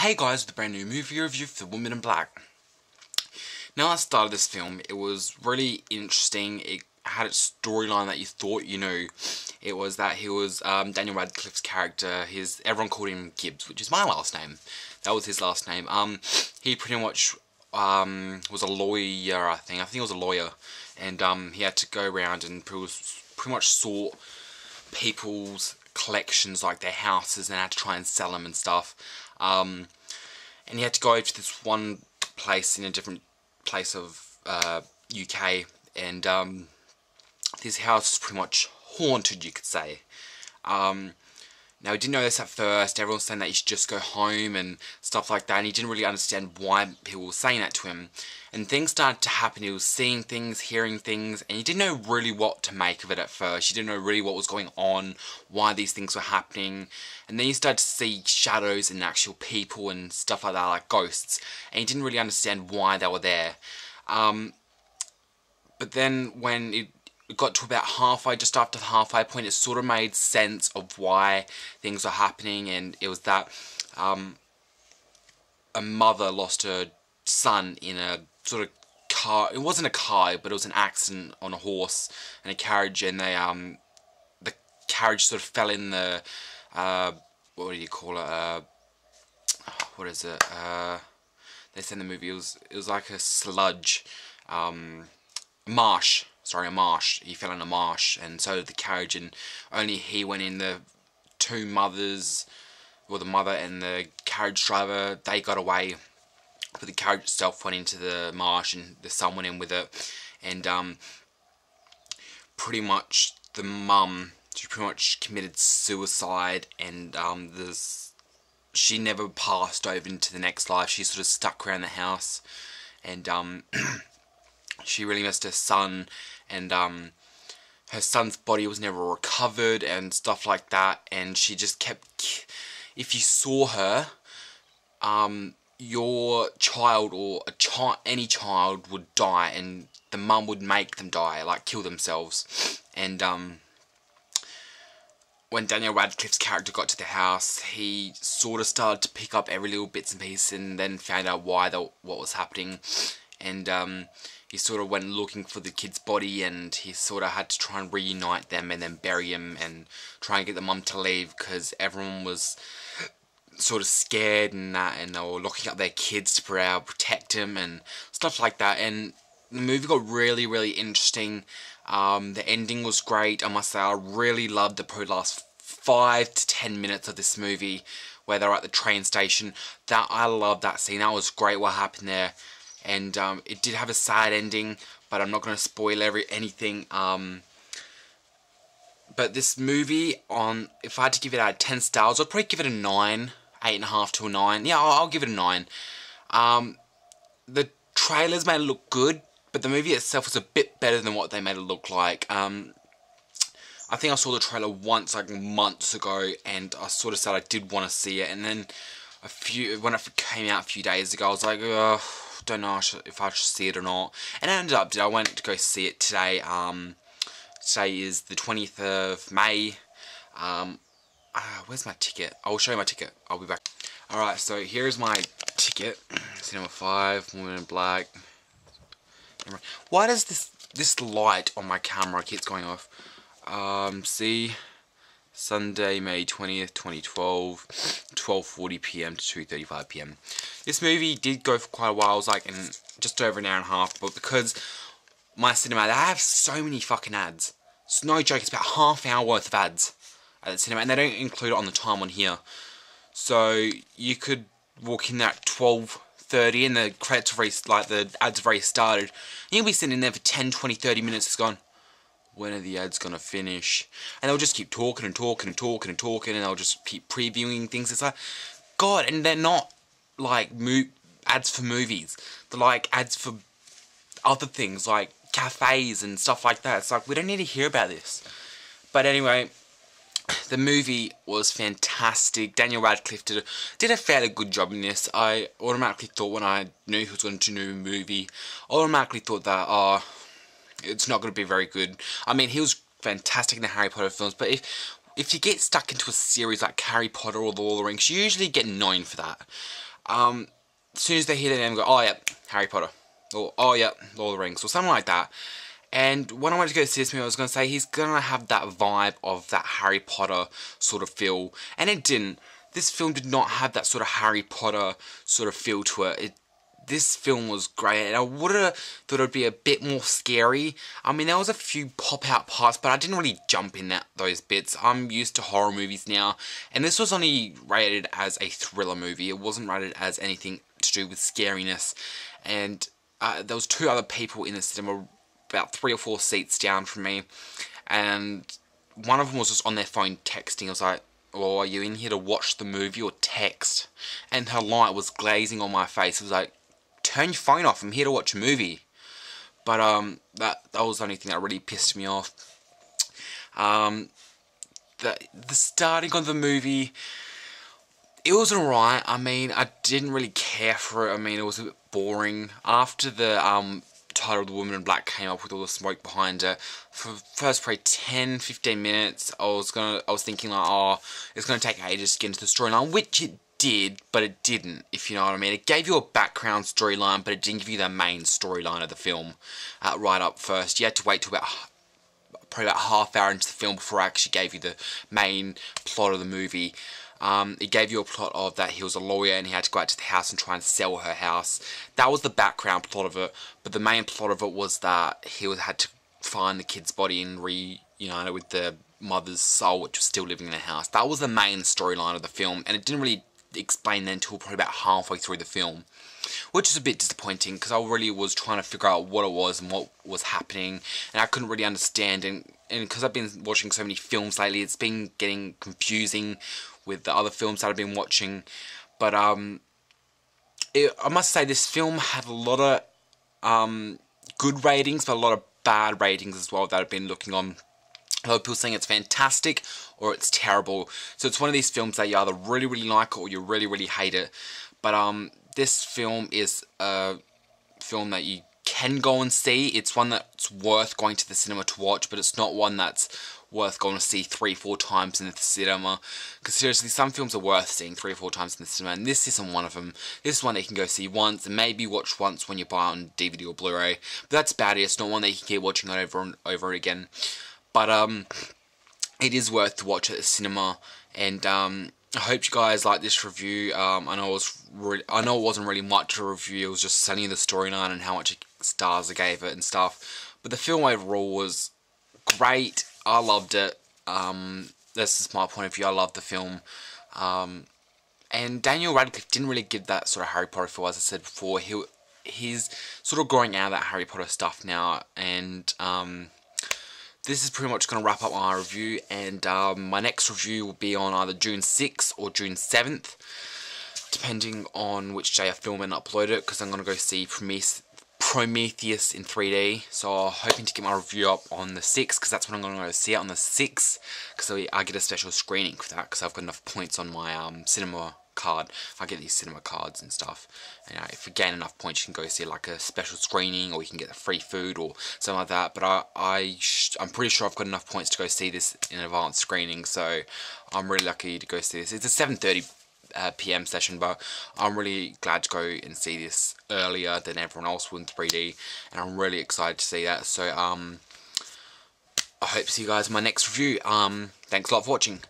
Hey guys, with a brand new movie review for Woman in Black. Now I started this film, it was really interesting. It had its storyline that you thought you knew. It was that he was Daniel Radcliffe's character. Everyone called him Gibbs, which is my last name. That was his last name. He pretty much was a lawyer, I think. He was a lawyer, and he had to go around and pretty much sort people's collections, like their houses, and had to try and sell them and stuff. And he had to go to this one place in a different place of UK, and this house was pretty much haunted, you could say. Now, he didn't know this at first. Everyone was saying that he should just go home and stuff like that, and he didn't really understand why people were saying that to him. And things started to happen. He was seeing things, hearing things, and he didn't know really what to make of it at first. He didn't know really what was going on, why these things were happening. And then he started to see shadows and actual people and stuff like that, like ghosts. And he didn't really understand why they were there. But then when it got to about halfway, just after the halfway point, it sort of made sense of why things were happening. And it was that a mother lost her son in a sort of car. It wasn't a car, but it was an accident on a horse and a carriage, and the carriage sort of fell in the what do you call it? What is it? They said in the movie it was like a sludge, marsh. Sorry, a marsh. He fell in a marsh, and so did the carriage, and only he went in. The two mothers, or the mother and the carriage driver, they got away, but the carriage itself went into the marsh, and the son went in with it. And pretty much the mum, she pretty much committed suicide, and she never passed over into the next life. She sort of stuck around the house, and she really missed her son, and her son's body was never recovered and stuff like that. And she just kept, if you saw her, your child or any child would die, and the mum would make them die, like kill themselves. And when Daniel Radcliffe's character got to the house, he sort of started to pick up every little bits and pieces, and then found out what was happening. And he sort of went looking for the kid's body, and he sort of had to try and reunite them and then bury him and try and get the mum to leave, because everyone was sort of scared and that, and they were locking up their kids to protect him and stuff like that. And the movie got really, really interesting. The ending was great. I must say, I really loved the probably last 5 to 10 minutes of this movie, where they're at the train station. I loved that scene. That was great what happened there. And it did have a sad ending, but I'm not going to spoil anything. But this movie, if I had to give it out of 10 stars, I'd probably give it a 9, 8.5 to a 9. Yeah, I'll give it a 9. The trailers made it look good, but the movie itself was a bit better than what they made it look like. I think I saw the trailer once, like months ago, and I sort of said I did want to see it. And then when it came out a few days ago, I was like, don't know if I should see it or not. And I ended up, I went to go see it today. Today is the 20th of May. Where's my ticket? I'll show you my ticket. I'll be back. Alright, so here's my ticket. Cinema 5, Woman in Black. Why does this light on my camera keeps going off? See, Sunday, May 20th, 2012, 12:40 PM to 2:35 PM. This movie did go for quite a while. It was like just over an hour and a half, but because my cinema, they have so many fucking ads. It's no joke, it's about half an hour worth of ads at the cinema, and they don't include it on the time on here. So you could walk in there at 12:30 and the credits have already, like the ads have already started. And you'll be sitting there for 10, 20, 30 minutes. It's gone, when are the ads gonna finish? And they'll just keep talking and talking and talking and talking, and they'll just keep previewing things. It's like, God, and they're not like ads for movies. They're like ads for other things, like cafes and stuff like that. It's like, we don't need to hear about this. But anyway, the movie was fantastic. Daniel Radcliffe did a fairly good job in this. I automatically thought, when I knew he was going to do a movie, I automatically thought that, it's not going to be very good. I mean, he was fantastic in the Harry Potter films, but if you get stuck into a series like Harry Potter or The Lord of the Rings, you usually get known for that. as soon as they hear the name, go, oh yeah, Harry Potter, or oh yeah, Lord of the Rings, or something like that. And when I went to go see this movie, I was going to say he's going to have that vibe of that Harry Potter sort of feel, and it didn't. This film did not have that sort of Harry Potter sort of feel to it. This film was great, and I would have thought it would be a bit more scary. I mean, there was a few pop-out parts, but I didn't really jump in those bits. I'm used to horror movies now, and this was only rated as a thriller movie. It wasn't rated as anything to do with scariness, and there was 2 other people in the cinema, about 3 or 4 seats down from me, and one of them was just on their phone texting. I was like, oh, are you in here to watch the movie or text? And her light was glazing on my face. It was like, turn your phone off, I'm here to watch a movie. But that was the only thing that really pissed me off. The starting of the movie, it was alright. I mean, I didn't really care for it. I mean, it was a bit boring. After the title of The Woman in Black came up with all the smoke behind it, for the first probably 10-15 minutes, I was thinking like, oh, it's gonna take ages to get into the storyline, which it did, but it didn't, if you know what I mean. It gave you a background storyline, but it didn't give you the main storyline of the film right up first. You had to wait till probably about half hour into the film before I actually gave you the main plot of the movie. It gave you a plot of that he was a lawyer and he had to go out to the house and try and sell her house. That was the background plot of it, but the main plot of it was that he had to find the kid's body and reunite it with the mother's soul, which was still living in the house. That was the main storyline of the film, and it didn't really explain that until probably about halfway through the film, which is a bit disappointing because I really was trying to figure out what it was and what was happening, and I couldn't really understand, and because I've been watching so many films lately, it's been getting confusing with the other films that I've been watching. But I must say this film had a lot of good ratings, but a lot of bad ratings as well that I've been looking on. A lot of people saying it's fantastic or it's terrible. So it's one of these films that you either really, really like it or you really, really hate it. But this film is a film that you can go and see. It's one that's worth going to the cinema to watch, but it's not one that's worth going to see 3-4 times in the cinema. Because seriously, some films are worth seeing 3 or 4 times in the cinema, and this isn't one of them. This is one that you can go see once, and maybe watch once when you buy it on DVD or Blu-ray. But that's about it. It's not one that you can keep watching over and over again. But it is worth to watch at the cinema, and I hope you guys like this review. I know it wasn't really much of a review. It was just telling you the storyline and how much stars I gave it and stuff. But the film overall was great. I loved it. This is my point of view. I loved the film. And Daniel Radcliffe didn't really give that sort of Harry Potter feel, as I said before. He's sort of growing out of that Harry Potter stuff now, and this is pretty much going to wrap up my review, and my next review will be on either June 6th or June 7th, depending on which day I film and upload it, because I'm going to go see Prometheus in 3D, so I'm hoping to get my review up on the 6th, because that's when I'm going to go see it, on the 6th, because I get a special screening for that, because I've got enough points on my cinema card. I get these cinema cards and stuff, and if you gain enough points you can go see like a special screening, or you can get the free food or something like that. But I'm pretty sure I've got enough points to go see this in advanced screening, so I'm really lucky to go see this. It's a 7:30 PM session, but I'm really glad to go and see this earlier than everyone else will in 3D, and I'm really excited to see that. So I hope to see you guys in my next review. Thanks a lot for watching.